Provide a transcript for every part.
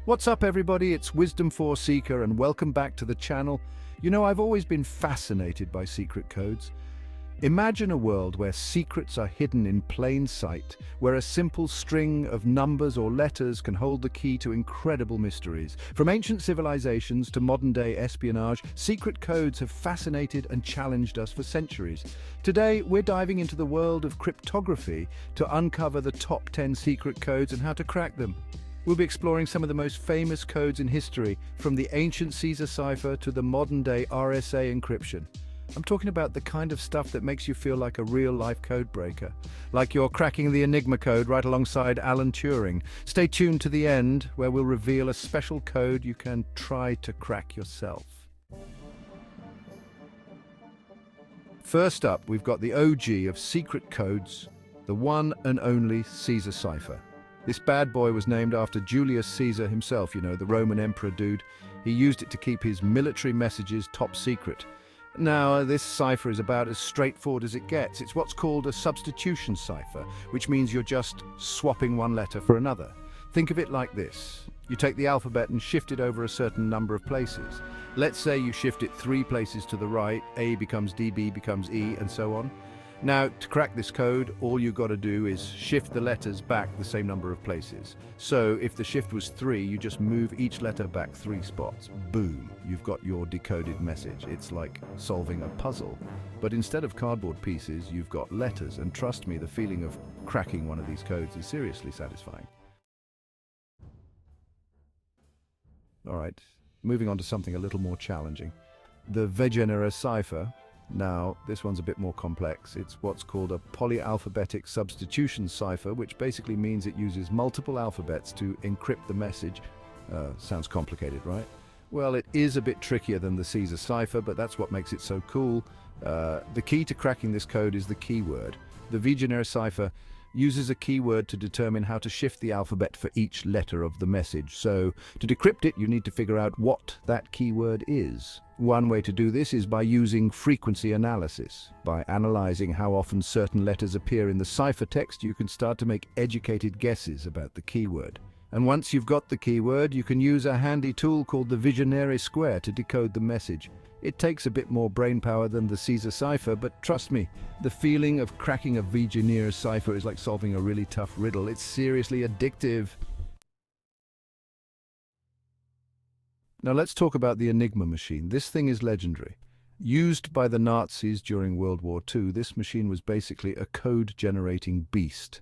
What's up everybody, it's Wisdom4 Seeker and welcome back to the channel. You know, I've always been fascinated by secret codes. Imagine a world where secrets are hidden in plain sight, where a simple string of numbers or letters can hold the key to incredible mysteries. From ancient civilizations to modern-day espionage, secret codes have fascinated and challenged us for centuries. Today, we're diving into the world of cryptography to uncover the top 10 secret codes and how to crack them. We'll be exploring some of the most famous codes in history, from the ancient Caesar cipher to the modern-day RSA encryption. I'm talking about the kind of stuff that makes you feel like a real-life codebreaker, like you're cracking the Enigma code right alongside Alan Turing. Stay tuned to the end, where we'll reveal a special code you can try to crack yourself. First up, we've got the OG of secret codes, the one and only Caesar cipher. This bad boy was named after Julius Caesar himself, you know, the Roman emperor dude. He used it to keep his military messages top secret. Now, this cipher is about as straightforward as it gets. It's what's called a substitution cipher, which means you're just swapping one letter for another. Think of it like this. You take the alphabet and shift it over a certain number of places. Let's say you shift it 3 places to the right, A becomes D, B becomes E, and so on. Now, to crack this code, all you've got to do is shift the letters back the same number of places. So if the shift was 3, you just move each letter back 3 spots. Boom, you've got your decoded message. It's like solving a puzzle. But instead of cardboard pieces, you've got letters. And trust me, the feeling of cracking one of these codes is seriously satisfying. All right, moving on to something a little more challenging. The Vigenère Cipher. Now, this one's a bit more complex. It's what's called a polyalphabetic substitution cipher, which basically means it uses multiple alphabets to encrypt the message. Sounds complicated, right? Well, it is a bit trickier than the Caesar cipher, but that's what makes it so cool. The key to cracking this code is the keyword. The Vigenère Cipher uses a keyword to determine how to shift the alphabet for each letter of the message. So, to decrypt it, you need to figure out what that keyword is. One way to do this is by using frequency analysis. By analyzing how often certain letters appear in the cipher text, you can start to make educated guesses about the keyword. And once you've got the keyword, you can use a handy tool called the Vigenère square to decode the message. It takes a bit more brainpower than the Caesar cipher, but trust me, the feeling of cracking a Vigenère cipher is like solving a really tough riddle. It's seriously addictive. Now let's talk about the Enigma Machine. This thing is legendary. Used by the Nazis during World War II, this machine was basically a code-generating beast.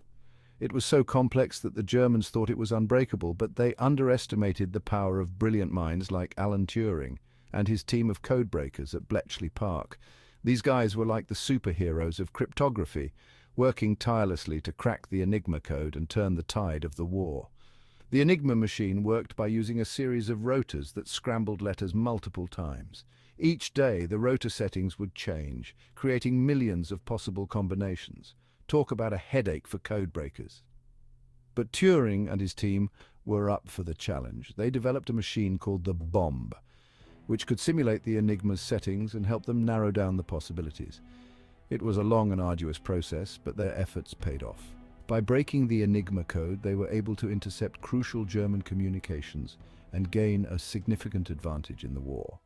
It was so complex that the Germans thought it was unbreakable, but they underestimated the power of brilliant minds like Alan Turing and his team of codebreakers at Bletchley Park. These guys were like the superheroes of cryptography, working tirelessly to crack the Enigma code and turn the tide of the war. The Enigma machine worked by using a series of rotors that scrambled letters multiple times. Each day, the rotor settings would change, creating millions of possible combinations. Talk about a headache for codebreakers. But Turing and his team were up for the challenge. They developed a machine called the bomb, which could simulate the Enigma's settings and help them narrow down the possibilities. It was a long and arduous process, but their efforts paid off. By breaking the Enigma code, they were able to intercept crucial German communications and gain a significant advantage in the war.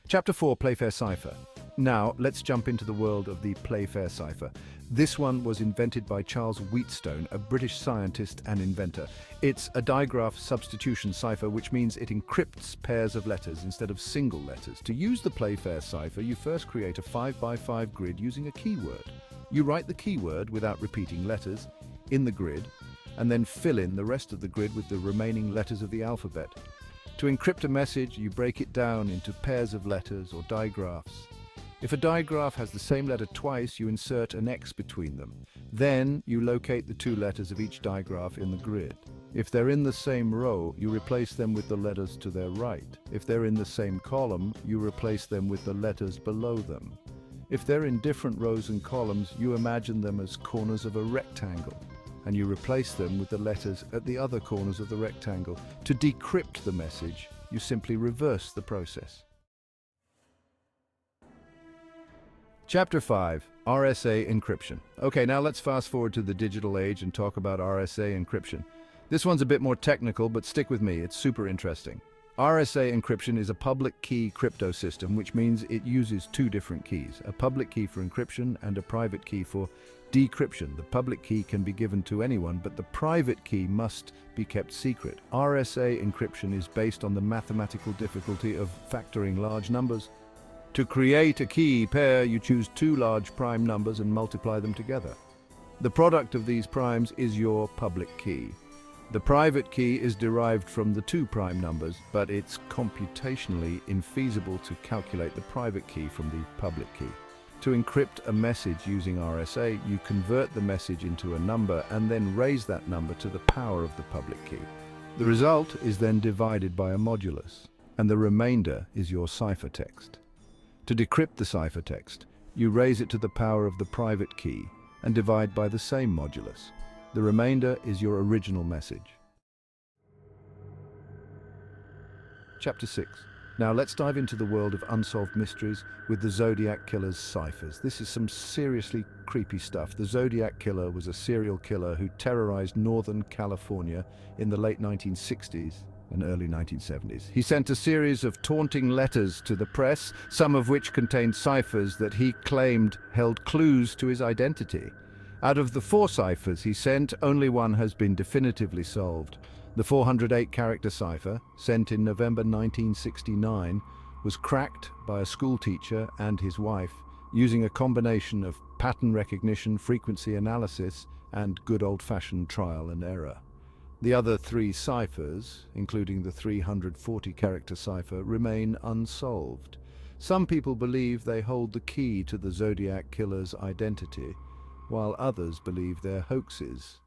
Chapter 4, Playfair Cipher. Now, let's jump into the world of the Playfair Cipher. This one was invented by Charles Wheatstone, a British scientist and inventor. It's a digraph substitution cipher, which means it encrypts pairs of letters instead of single letters. To use the Playfair Cipher, you first create a 5x5 grid using a keyword. You write the keyword without repeating letters in the grid, and then fill in the rest of the grid with the remaining letters of the alphabet. To encrypt a message, you break it down into pairs of letters or digraphs. If a digraph has the same letter twice, you insert an X between them. Then you locate the 2 letters of each digraph in the grid. If they're in the same row, you replace them with the letters to their right. If they're in the same column, you replace them with the letters below them. If they're in different rows and columns, you imagine them as corners of a rectangle, and you replace them with the letters at the other corners of the rectangle. To decrypt the message, you simply reverse the process. Chapter 5, RSA encryption. Okay, now let's fast forward to the digital age and talk about RSA encryption. This one's a bit more technical, but stick with me, it's super interesting. RSA encryption is a public key crypto system, which means it uses two different keys, a public key for encryption and a private key for decryption. The public key can be given to anyone, but the private key must be kept secret. RSA encryption is based on the mathematical difficulty of factoring large numbers. To create a key pair, you choose two large prime numbers and multiply them together. The product of these primes is your public key. The private key is derived from the two prime numbers, but it's computationally infeasible to calculate the private key from the public key. To encrypt a message using RSA, you convert the message into a number and then raise that number to the power of the public key. The result is then divided by a modulus, and the remainder is your ciphertext. To decrypt the ciphertext, you raise it to the power of the private key and divide by the same modulus. The remainder is your original message. Chapter 6. Now let's dive into the world of unsolved mysteries with the Zodiac Killer's ciphers. This is some seriously creepy stuff. The Zodiac Killer was a serial killer who terrorized Northern California in the late 1960s and early 1970s. He sent a series of taunting letters to the press, some of which contained ciphers that he claimed held clues to his identity. Out of the 4 ciphers he sent, only one has been definitively solved. The 408-character cipher, sent in November 1969, was cracked by a school teacher and his wife using a combination of pattern recognition, frequency analysis, and good old-fashioned trial and error. The other 3 ciphers, including the 340-character cipher, remain unsolved. Some people believe they hold the key to the Zodiac Killer's identity, while others believe they're hoaxes.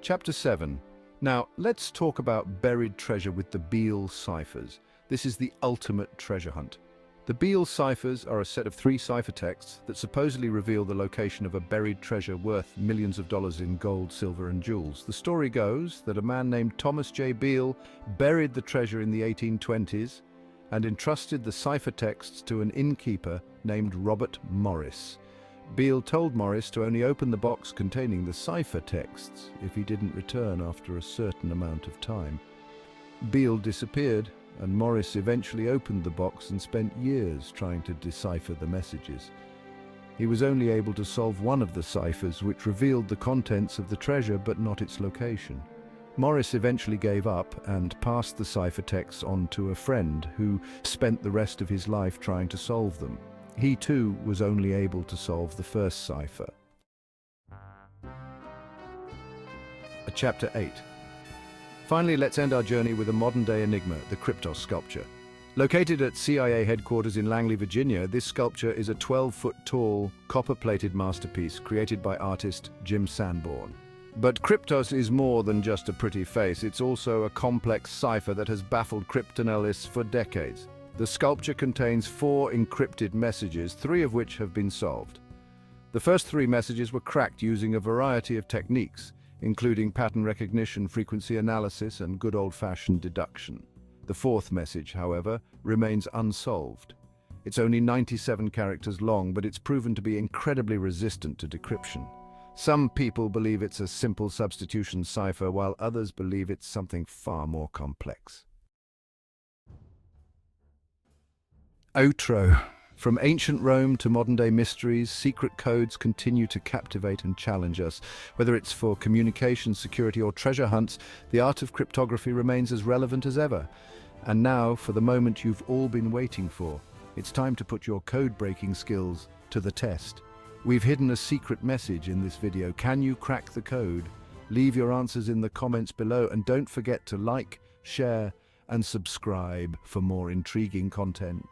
Chapter 7. Now, let's talk about buried treasure with the Beale Ciphers. This is the ultimate treasure hunt. The Beale Ciphers are a set of 3 ciphertexts that supposedly reveal the location of a buried treasure worth millions of dollars in gold, silver, and jewels. The story goes that a man named Thomas J. Beale buried the treasure in the 1820s and entrusted the ciphertexts to an innkeeper named Robert Morris. Beale told Morris to only open the box containing the ciphertexts if he didn't return after a certain amount of time. Beale disappeared, and Morris eventually opened the box and spent years trying to decipher the messages. He was only able to solve one of the ciphers, which revealed the contents of the treasure but not its location. Morris eventually gave up and passed the ciphertexts on to a friend who spent the rest of his life trying to solve them. He too was only able to solve the first cipher. Chapter 8. Finally, let's end our journey with a modern-day enigma, the Kryptos Sculpture. Located at CIA headquarters in Langley, Virginia, this sculpture is a 12-foot-tall, copper-plated masterpiece created by artist Jim Sanborn. But Kryptos is more than just a pretty face. It's also a complex cipher that has baffled cryptanalysts for decades. The sculpture contains 4 encrypted messages, 3 of which have been solved. The first 3 messages were cracked using a variety of techniques, including pattern recognition, frequency analysis, and good old-fashioned deduction. The 4th message, however, remains unsolved. It's only 97 characters long, but it's proven to be incredibly resistant to decryption. Some people believe it's a simple substitution cipher, while others believe it's something far more complex. Outro. From ancient Rome to modern-day mysteries, secret codes continue to captivate and challenge us. Whether it's for communication, security, or treasure hunts, the art of cryptography remains as relevant as ever. And now, for the moment you've all been waiting for. It's time to put your code-breaking skills to the test. We've hidden a secret message in this video. Can you crack the code? Leave your answers in the comments below, and don't forget to like, share, and subscribe for more intriguing content.